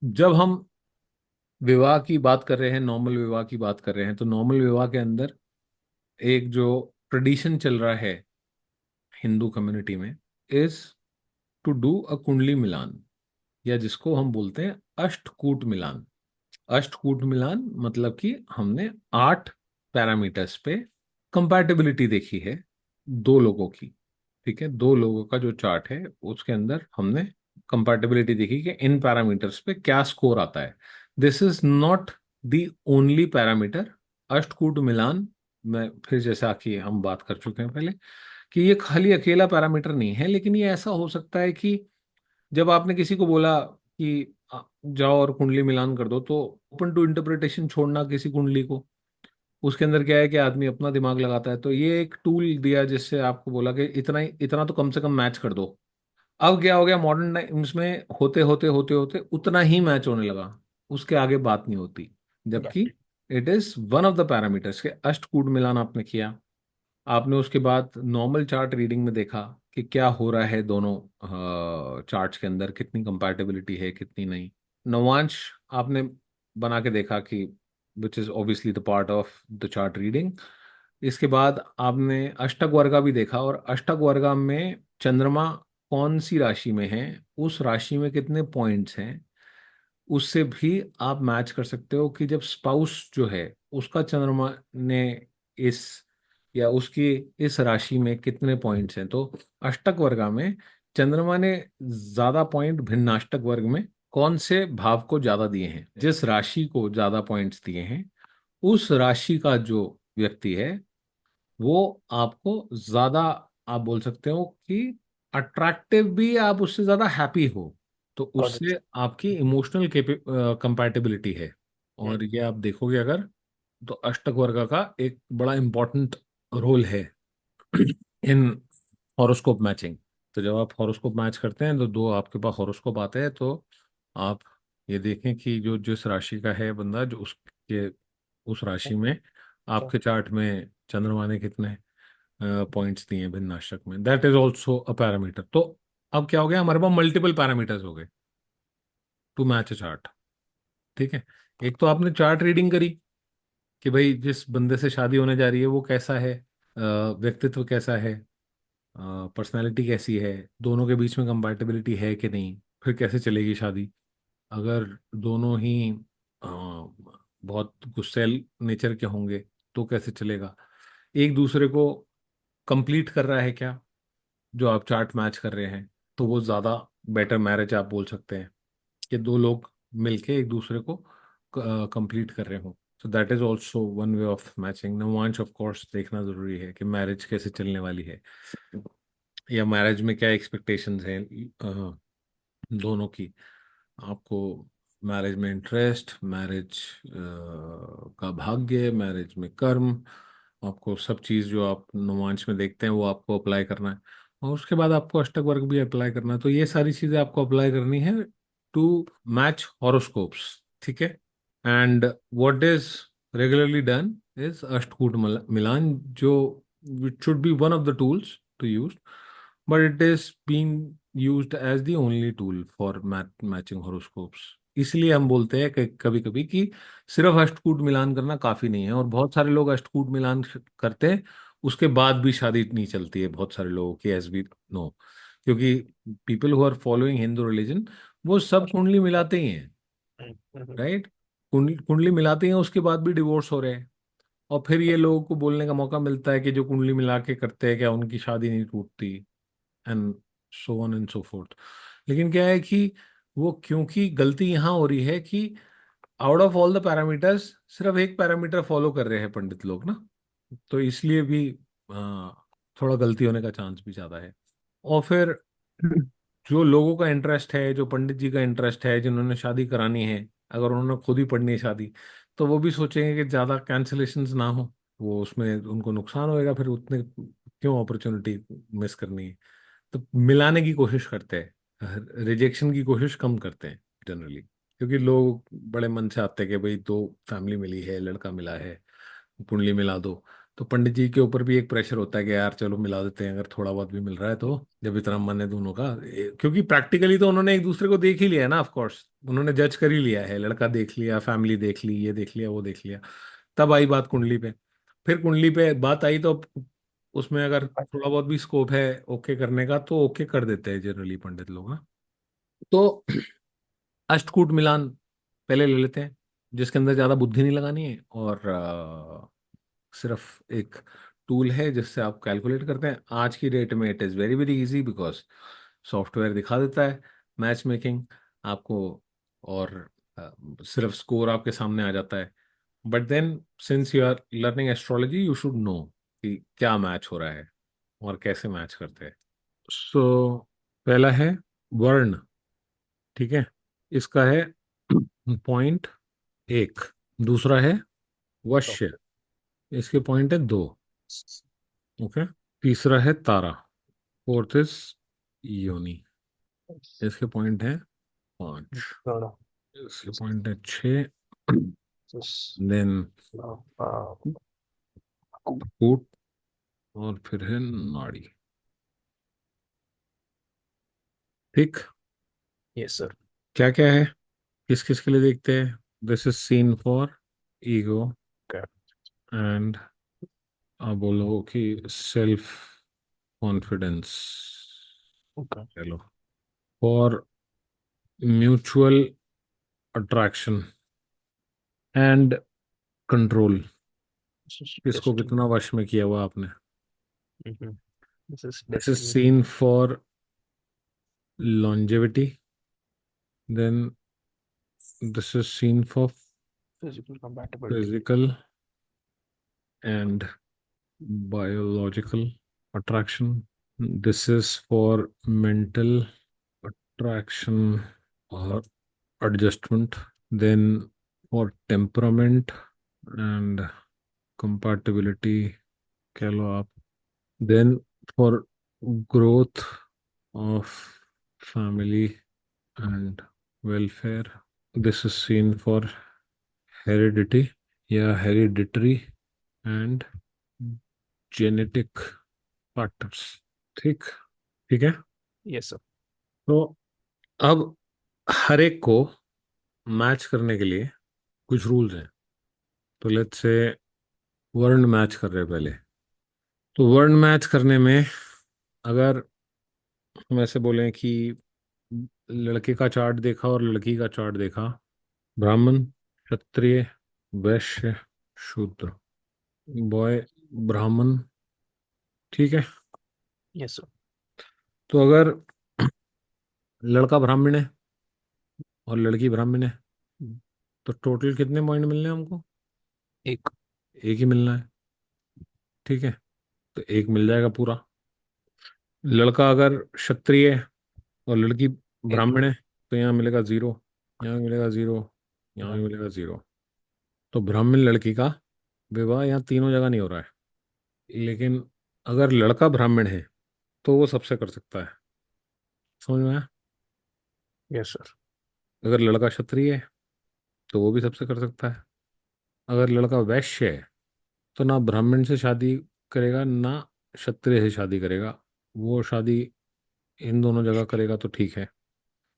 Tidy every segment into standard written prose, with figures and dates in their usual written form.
जब हम विवाह की बात कर रहे हैं, नॉर्मल विवाह की बात कर रहे हैं, तो नॉर्मल विवाह के अंदर एक जो ट्रेडिशन चल रहा है हिंदू कम्युनिटी में, इज टू डू अ कुंडली मिलान, या जिसको हम बोलते हैं अष्टकूट मिलान। अष्टकूट मिलान मतलब कि हमने 8 पैरामीटर्स पे कंपैटिबिलिटी देखी है दो लोगों की। ठीक है, दो लोगों का जो चार्ट है उसके अंदर हमने कंपैटिबिलिटी देखी कि इन पैरामीटर्स पे क्या स्कोर आता है। This is not the only parameter. अष्टकूट मिलान में फिर जैसा कि हम बात कर चुके हैं पहले, कि ये खाली अकेला पैरामीटर नहीं है, लेकिन ये ऐसा हो सकता है कि जब आपने किसी को बोला कि जाओ और कुंडली मिलान कर दो, तो ओपन टू इंटरप्रिटेशन छोड़ना किसी कुंडली को, उसके अंदर क्या है कि आदमी अपना दिमाग लगाता है। तो ये एक टूल दिया जिससे आपको बोला कि इतना ही, इतना तो कम से कम मैच कर दो। अब क्या हो गया, मॉडर्न टाइम्स में होते होते होते होते उतना ही मैच होने लगा, उसके आगे बात नहीं होती। जबकि it is one of the parameters के अष्टकूट मिलान आपने किया, आपने उसके बाद नॉर्मल चार्ट रीडिंग में देखा कि क्या हो रहा है दोनों चार्ट्स के अंदर, कितनी कंपैटिबिलिटी है कितनी नहीं। नवांश आपने बना के देखा कि which is obviously the part of the chart reading. इसके बाद आपने अष्टक वर्गा भी देखा, और अष्टक वर्गा में चंद्रमा कौन सी राशि में है, उस राशि में कितने पॉइंट्स हैं, उससे भी आप मैच कर सकते हो कि जब स्पाउस जो है उसका चंद्रमा ने इस, या उसकी इस राशि में कितने पॉइंट्स हैं। तो अष्टक वर्गा में चंद्रमा ने ज्यादा पॉइंट भिन्नाष्टक वर्ग में कौन से भाव को ज्यादा दिए हैं, जिस राशि को ज्यादा पॉइंट्स दिए हैं, उस राशि का जो व्यक्ति है वो आपको ज्यादा, आप बोल सकते हो कि अट्रैक्टिव भी, आप उससे ज्यादा हैप्पी हो। तो गॉट इट। उससे आपकी इमोशनल कंपैटिबिलिटी है। और ये आप देखोगे अगर, तो अष्टक वर्ग का एक बड़ा इंपॉर्टेंट रोल है इन हॉरोस्कोप मैचिंग। तो जब आप हॉरोस्कोप मैच करते हैं तो दो आपके पास हॉरोस्कोप आते हैं, तो आप ये देखें कि जो जिस राशि का है बंदा, जो उसके उस राशि में आपके चार्ट में चंद्रमा ने कितने पॉइंट्स दिए हैं भिन्नाष्टक में, that is also a parameter. तो अब क्या हो गया, हमारे पास मल्टीपल पैरामीटर्स हो गए टू मैच अ चार्ट। ठीक है, एक तो आपने चार्ट रीडिंग करी कि भाई जिस बंदे से शादी होने जा रही है वो कैसा है, व्यक्तित्व कैसा है, पर्सनैलिटी कैसी है, दोनों के बीच में कंपैटिबिलिटी है कि नहीं, फिर कैसे चलेगी शादी। अगर दोनों ही बहुत गुस्सैल नेचर के होंगे तो कैसे चलेगा। एक दूसरे को कंप्लीट कर रहा है क्या, जो आप चार्ट मैच कर रहे हैं, तो वो ज़्यादा बेटर मैरिज आप बोल सकते हैं, कि दो लोग मिलके एक दूसरे को कंप्लीट कर रहे हो। So that is also one way of matching. Navamsa of course देखना जरूरी है कि मैरिज कैसे चलने वाली है, या मैरिज में क्या एक्सपेक्टेशंस हैं दोनों की। आपको मैरिज में इंटरेस्ट, मैरिज का भाग्य, मैरिज में कर्म, आपको सब चीज़ जो आप नवांश में देखते हैं वो आपको अप्लाई करना है। और उसके बाद आपको अष्टक वर्ग भी अप्लाई करना है। तो ये सारी चीज़ें आपको अप्लाई करनी है टू मैच हॉरोस्कोप्स। ठीक है, and what is regularly done is Ashtakoot milan, जो which should be one of the tools to use, but it is being used as the only tool for matching horoscopes। इसलिए हम बोलते हैं कि कभी कभी कि सिर्फ अष्टकूट मिलान करना काफी नहीं है, और बहुत सारे लोग अष्टकूट मिलान करते हैं, उसके बाद भी शादी नहीं चलती है बहुत सारे लोगों की, एज वी नो। क्योंकि people who are following Hindu religion, वो सब कुंडली मिलाते ही हैं, राइट। कुंडली मिलाते हैं, उसके बाद भी डिवोर्स हो रहे हैं। और फिर ये लोगों को बोलने का मौका मिलता है कि जो कुंडली मिला के करते हैं क्या उनकी शादी नहीं टूटती, and so on and so fourth. लेकिन क्या है कि वो, क्योंकि गलती यहाँ हो रही है कि out of all the parameters सिर्फ एक पैरामीटर फॉलो कर रहे हैं पंडित लोग ना, तो इसलिए भी आ, थोड़ा गलती होने का चांस भी ज्यादा है। और फिर जो लोगों का इंटरेस्ट है, जो पंडित जी का इंटरेस्ट है, जिन्होंने शादी करानी है, अगर उन्होंने खुद ही पढ़नी है शादी, तो वो भी सोचेंगे कि ज़्यादा कैंसिलेशंस ना हो, वो उसमें उनको नुकसान होएगा, फिर उतने क्यों अपॉर्चुनिटी मिस करनी है। तो मिलाने की कोशिश करते हैं, रिजेक्शन की कोशिश कम करते हैं जनरली, क्योंकि लोग बड़े मन से आते हैं कि भाई दो फैमिली मिली है, लड़का मिला है, कुंडली मिला दो। तो पंडित जी के ऊपर भी एक प्रेशर होता है कि यार चलो मिला देते हैं, अगर थोड़ा बहुत भी मिल रहा है तो, जब इतना मन है दोनों का। क्योंकि प्रैक्टिकली तो उन्होंने एक दूसरे को देख ही लिया है ना, ऑफ कोर्स उन्होंने जज कर ही लिया है, लड़का देख लिया, फैमिली देख ली, ये देख लिया, वो देख लिया। तब आई बात कुंडली पे। फिर कुंडली पे बात आई तो उसमें अगर थोड़ा बहुत भी स्कोप है ओके करने का तो ओके कर देते हैं जनरली पंडित लोग ना। तो अष्टकूट मिलान पहले ले लेते हैं, जिसके अंदर ज्यादा बुद्धि नहीं लगानी है, और सिर्फ एक टूल है जिससे आप कैलकुलेट करते हैं। आज की डेट में it is very very easy, because software दिखा देता है मैच मेकिंग आपको, और सिर्फ स्कोर आपके सामने आ जाता है। But then since you are learning astrology you should know कि क्या मैच हो रहा है और कैसे मैच करते हैं। सो पहला है वर्ण, ठीक है, इसका है पॉइंट एक। दूसरा है वश्य, इसके पॉइंट है दो। ओके। तीसरा है तारा, फोर्थ इज योनि, इसके पॉइंट है पांच। इसके पॉइंट है छः। देन कूट, और फिर है नाड़ी। ठीक। Yes sir. क्या क्या है, किस किस के लिए देखते हैं? This is seen for ego and, आप बोलो कि सेल्फ कॉन्फिडेंस, ओके। चलो, for mutual attraction and control, किसको डेस्टिनी। कितना वश में किया हुआ आपने। This is this is destiny. Seen for longevity, then this is seen for physical compatibility. physical and biological attraction. This is for mental attraction or adjustment. Then for temperament and compatibility, कह लो आप. Then for growth of family and welfare. This is seen for heredity या hereditary and genetic factors. ठीक, ठीक है। Yes sir. तो अब हर एक को मैच करने के लिए कुछ रूल्स हैं। तो लेट्स से वर्ण मैच कर रहे हैं पहले। तो वर्ण मैच करने में अगर हम ऐसे बोलें कि लड़के का चार्ट देखा और लड़की का चार्ट देखा, ब्राह्मण, क्षत्रिय, वैश्य, शूद्र, बॉय, ब्राह्मण, ठीक है। Yes sir. तो अगर लड़का ब्राह्मण है और लड़की ब्राह्मण है तो टोटल कितने पॉइंट मिलने हैं हमको? एक। एक ही मिलना है, ठीक है। तो एक मिल जाएगा पूरा। लड़का अगर क्षत्रिय है और लड़की एक। ब्राह्मण है तो यहाँ मिलेगा जीरो, यहाँ मिलेगा जीरो, यहाँ भी वन। मिलेगा जीरो। तो ब्राह्मण लड़की का विवाह यहाँ तीनों जगह नहीं हो रहा है। लेकिन अगर लड़का ब्राह्मण है तो वो सबसे कर सकता है। समझ में आया? Yes sir. अगर लड़का क्षत्रिय है तो वो भी सबसे कर सकता है। अगर लड़का वैश्य है तो ना ब्राह्मण से शादी करेगा ना क्षत्रिय से शादी करेगा, वो शादी इन दोनों जगह करेगा तो ठीक है।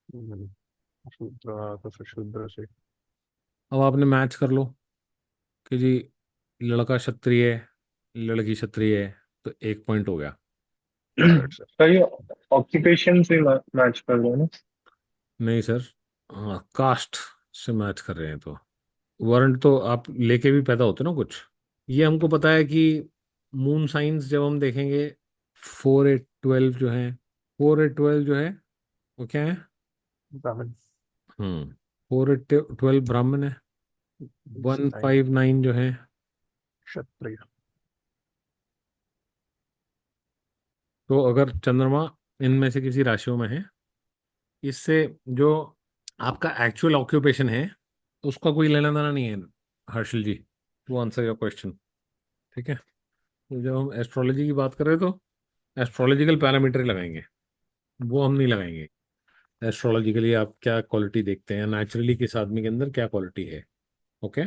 शूद्र तो फिर शूद्र से। अब आपने मैच कर लो कि जी लड़का क्षत्रिय है, लड़की क्षत्रिय है, तो एक पॉइंट हो गया। Correct sir. सर ये ऑक्यूपेशन से मैच कर लो ना। नहीं सर, हाँ कास्ट से मैच कर रहे हैं तो वर्ण तो आप लेके भी पैदा होते ना कुछ। ये हमको पता है कि मून साइंस जब हम देखेंगे, 4 8 12 जो है, 4 8 12 जो है वो क्या है? ब्राह्मण। 4 8 12 ब्राह्मण है। 9 1 5 9 जो है, क्षत्रिय। तो अगर चंद्रमा इनमें से किसी राशियों में है, इससे जो आपका एक्चुअल ऑक्यूपेशन है उसका कोई लेना देना नहीं है हर्षल जी, टू आंसर योर क्वेश्चन। ठीक है। तो जब हम एस्ट्रोलॉजी की बात कर रहे हैं तो एस्ट्रोलॉजिकल पैरामीटर लगाएंगे, वो हम नहीं लगाएंगे। एस्ट्रोलॉजिकली आप क्या क्वालिटी देखते हैं, नेचुरली किस आदमी के अंदर क्या क्वालिटी है। ओके।